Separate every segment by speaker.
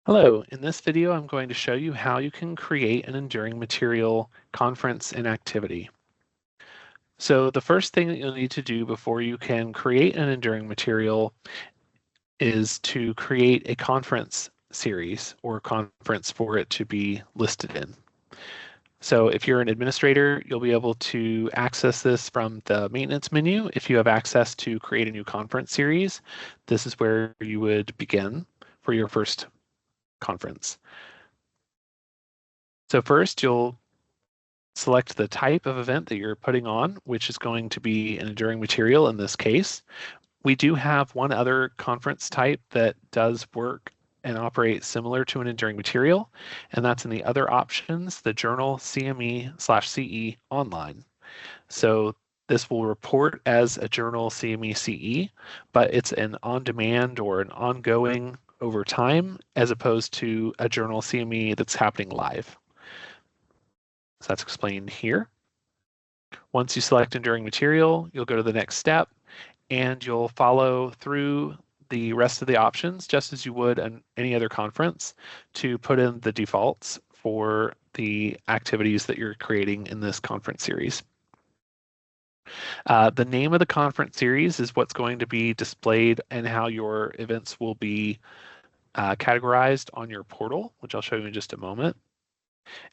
Speaker 1: Hello, in this video I'm going to show you how you can create an enduring material conference and activity. So the first thing that you'll need to do before you can create an enduring material is to create a conference series or conference for it to be listed in. So if you're an administrator, you'll be able to access this from the maintenance menu. If you have access to create a new conference series, this is where you would begin for your first conference. So first, you'll select the type of event that you're putting on, which is going to be an enduring material in this case. We do have one other conference type that does work and operate similar to an enduring material, and that's in the other options, the journal CME/CE online. So this will report as a journal CME/CE, but it's an on-demand or an ongoing over time, as opposed to a journal CME that's happening live. So that's explained here. Once you select enduring material, you'll go to the next step and you'll follow through the rest of the options just as you would in any other conference to put in the defaults for the activities that you're creating in this conference series. The name of the conference series is what's going to be displayed and how your events will be categorized on your portal, which I'll show you in just a moment.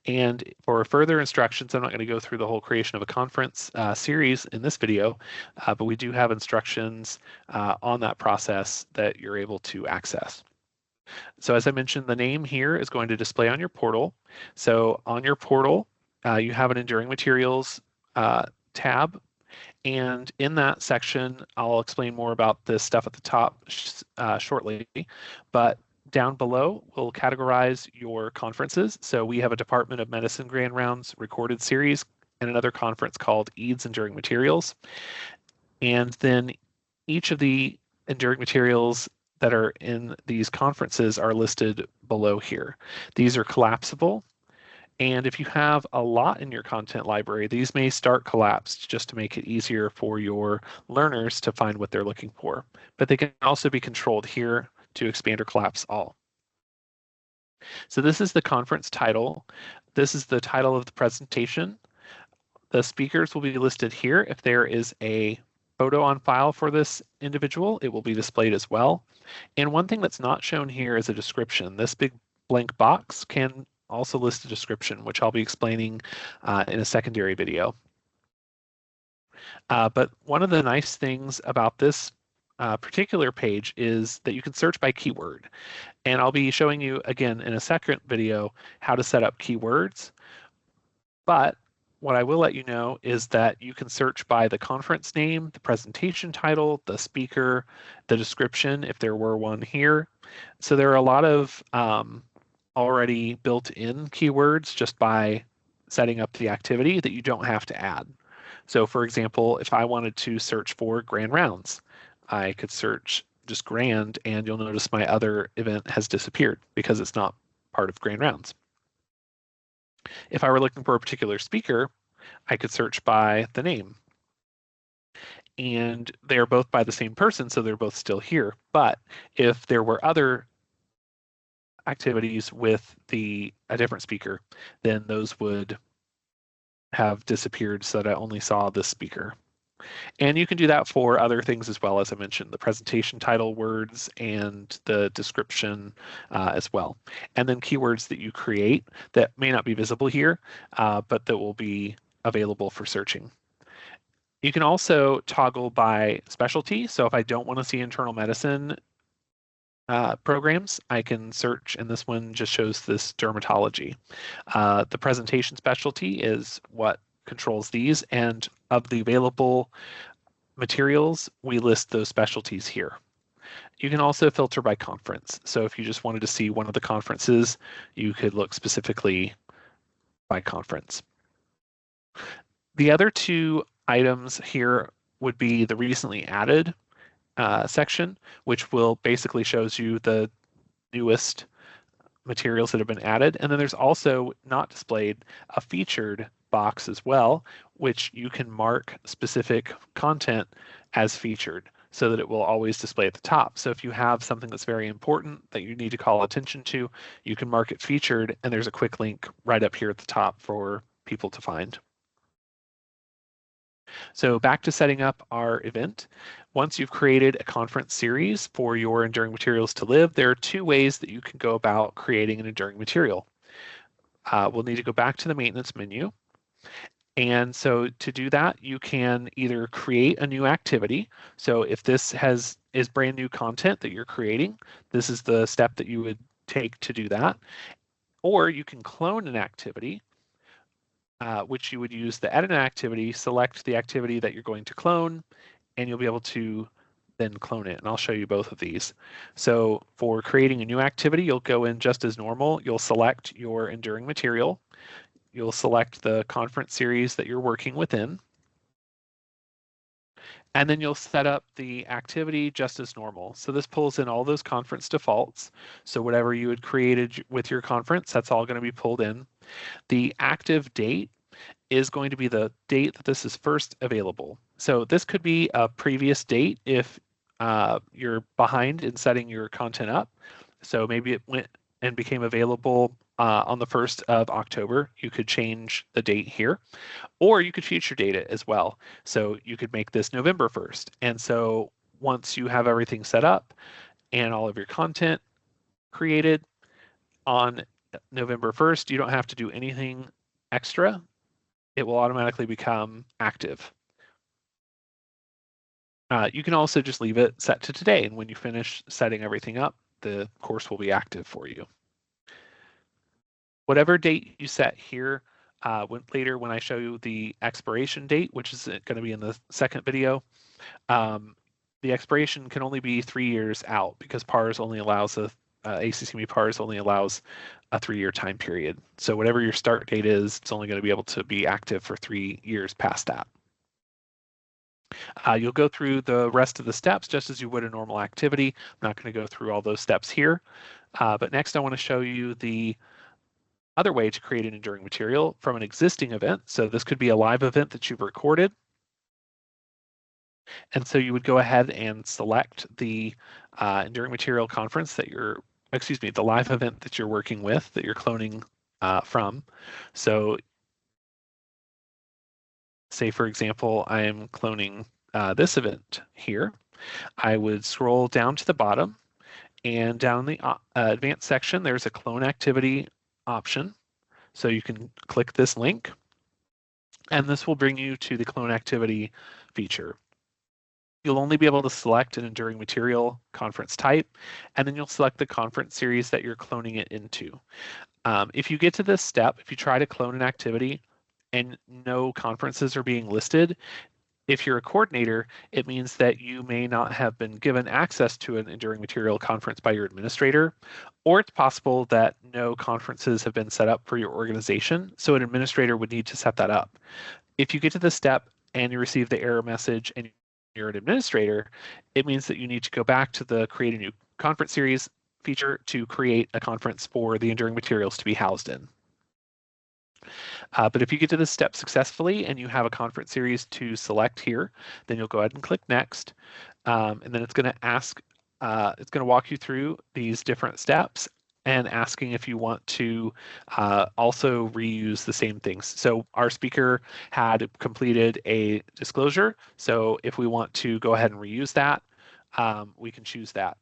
Speaker 1: And for further instructions, I'm not going to go through the whole creation of a conference series in this video, but we do have instructions on that process that you're able to access. So as I mentioned, the name here is going to display on your portal. So on your portal, you have an Enduring Materials tab. And in that section, I'll explain more about this stuff at the top shortly. But down below, we'll categorize your conferences. So we have a Department of Medicine Grand Rounds recorded series and another conference called EADS Enduring Materials. And then each of the enduring materials that are in these conferences are listed below here. These are collapsible. And if you have a lot in your content library, these may start collapsed just to make it easier for your learners to find what they're looking for. But they can also be controlled here to expand or collapse all. So this is the conference title. This is the title of the presentation. The speakers will be listed here. If there is a photo on file for this individual, it will be displayed as well. And one thing that's not shown here is a description. This big blank box can also list a description, which I'll be explaining in a secondary video. But one of the nice things about this particular page is that you can search by keyword. And I'll be showing you again in a second video how to set up keywords. But what I will let you know is that you can search by the conference name, the presentation title, the speaker, the description, if there were one here. So there are a lot of already built-in keywords just by setting up the activity that you don't have to add. So for example, if I wanted to search for Grand Rounds, I could search just Grand, and you'll notice my other event has disappeared because it's not part of Grand Rounds. If I were looking for a particular speaker, I could search by the name. And they are both by the same person, so they're both still here. But if there were other activities with a different speaker, then those would have disappeared so that I only saw this speaker. And you can do that for other things as well, as I mentioned, the presentation title words and the description as well. And then keywords that you create that may not be visible here, but that will be available for searching. You can also toggle by specialty. So if I don't want to see internal medicine programs, I can search, and this one just shows this dermatology. The presentation specialty is what controls these, and of the available materials, we list those specialties here. You can also filter by conference. So if you just wanted to see one of the conferences, you could look specifically by conference. The other two items here would be the recently added section, which will basically shows you the newest materials that have been added. And then there's also not displayed a featured box as well, which you can mark specific content as featured. so that it will always display at the top. So if you have something that's very important that you need to call attention to, you can mark it featured, and there's a quick link right up here at the top for people to find. So back to setting up our event. Once you've created a conference series for your Enduring Materials to Live, there are two ways that you can go about creating an enduring material. We'll need to go back to the maintenance menu. And so to do that, you can either create a new activity. So if this is brand new content that you're creating, this is the step that you would take to do that. Or you can clone an activity, which you would use the edit an activity, select the activity that you're going to clone, and you'll be able to then clone it. And I'll show you both of these. So for creating a new activity, you'll go in just as normal. You'll select your enduring material. You'll select the conference series that you're working within. And then you'll set up the activity just as normal. So this pulls in all those conference defaults. So whatever you had created with your conference, that's all going to be pulled in. The active date is going to be the date that this is first available. So this could be a previous date if you're behind in setting your content up. So maybe it went and became available on the 1st of October. You could change the date here, or you could future date it as well. So you could make this November 1st. And so once you have everything set up and all of your content created on November 1st, you don't have to do anything extra. It will automatically become active. You can also just leave it set to today, and when you finish setting everything up, the course will be active for you. Whatever date you set here, later when I show you the expiration date, which is going to be in the second video, the expiration can only be 3 years out because PARS only allows ACCME PARS only allows a 3-year time period. So whatever your start date is, it's only going to be able to be active for 3 years past that. You'll go through the rest of the steps just as you would a normal activity. I'm not going to go through all those steps here. But next I want to show you the other way to create an enduring material from an existing event. So this could be a live event that you've recorded. And so you would go ahead and select the enduring material conference that the live event that you're working with, that you're cloning from. So say, for example, I am cloning this event here. I would scroll down to the bottom, and down in the advanced section, there's a clone activity option. So you can click this link, and this will bring you to the clone activity feature. You'll only be able to select an enduring material conference type, and then you'll select the conference series that you're cloning it into. If you get to this step, if you try to clone an activity and no conferences are being listed, if you're a coordinator, it means that you may not have been given access to an enduring material conference by your administrator, or it's possible that no conferences have been set up for your organization, so an administrator would need to set that up. If you get to this step and you receive the error message and you're an administrator, it means that you need to go back to the create a new conference series feature to create a conference for the enduring materials to be housed in. But if you get to this step successfully and you have a conference series to select here, then you'll go ahead and click next. And then it's going to ask, it's going to walk you through these different steps and asking if you want to also reuse the same things. So our speaker had completed a disclosure. So if we want to go ahead and reuse that, we can choose that.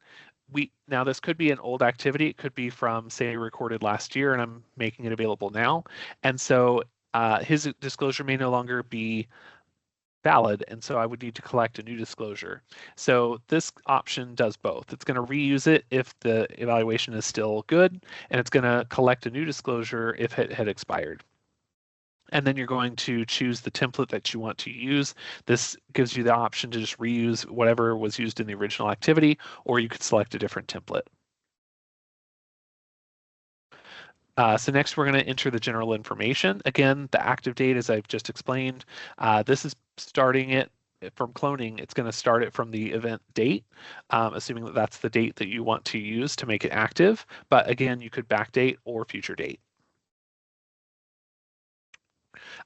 Speaker 1: Now this could be an old activity. It could be from, say, recorded last year, and I'm making it available now. And so his disclosure may no longer be valid, and so I would need to collect a new disclosure. So this option does both. It's going to reuse it if the evaluation is still good, and it's going to collect a new disclosure if it had expired. And then you're going to choose the template that you want to use. This gives you the option to just reuse whatever was used in the original activity, or you could select a different template. So next we're going to enter the general information. Again, the active date, as I've just explained, this is starting it from cloning. It's going to start it from the event date, assuming that that's the date that you want to use to make it active. But again, you could backdate or future date.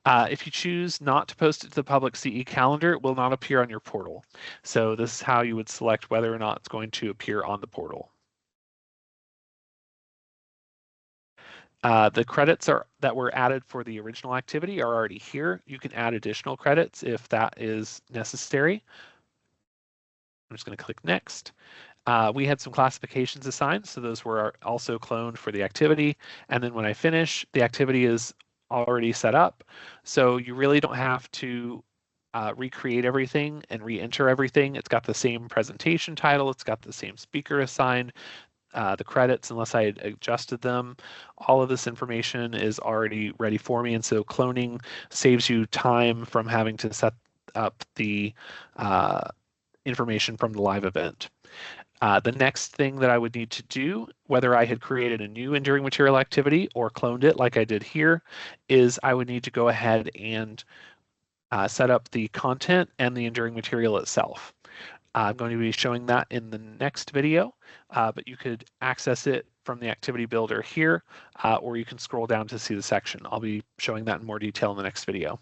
Speaker 1: If you choose not to post it to the public CE calendar, it will not appear on your portal. So this is how you would select whether or not it's going to appear on the portal. The credits that were added for the original activity are already here. You can add additional credits if that is necessary. I'm just going to click next. We had some classifications assigned, so those were also cloned for the activity. And then when I finish, the activity is already set up. So you really don't have to recreate everything and re-enter everything. It's got the same presentation title. It's got the same speaker assigned. The credits, unless I had adjusted them, all of this information is already ready for me. And so cloning saves you time from having to set up the information from the live event. The next thing that I would need to do, whether I had created a new enduring material activity or cloned it like I did here, is I would need to go ahead and set up the content and the enduring material itself. I'm going to be showing that in the next video, but you could access it from the activity builder here, or you can scroll down to see the section. I'll be showing that in more detail in the next video.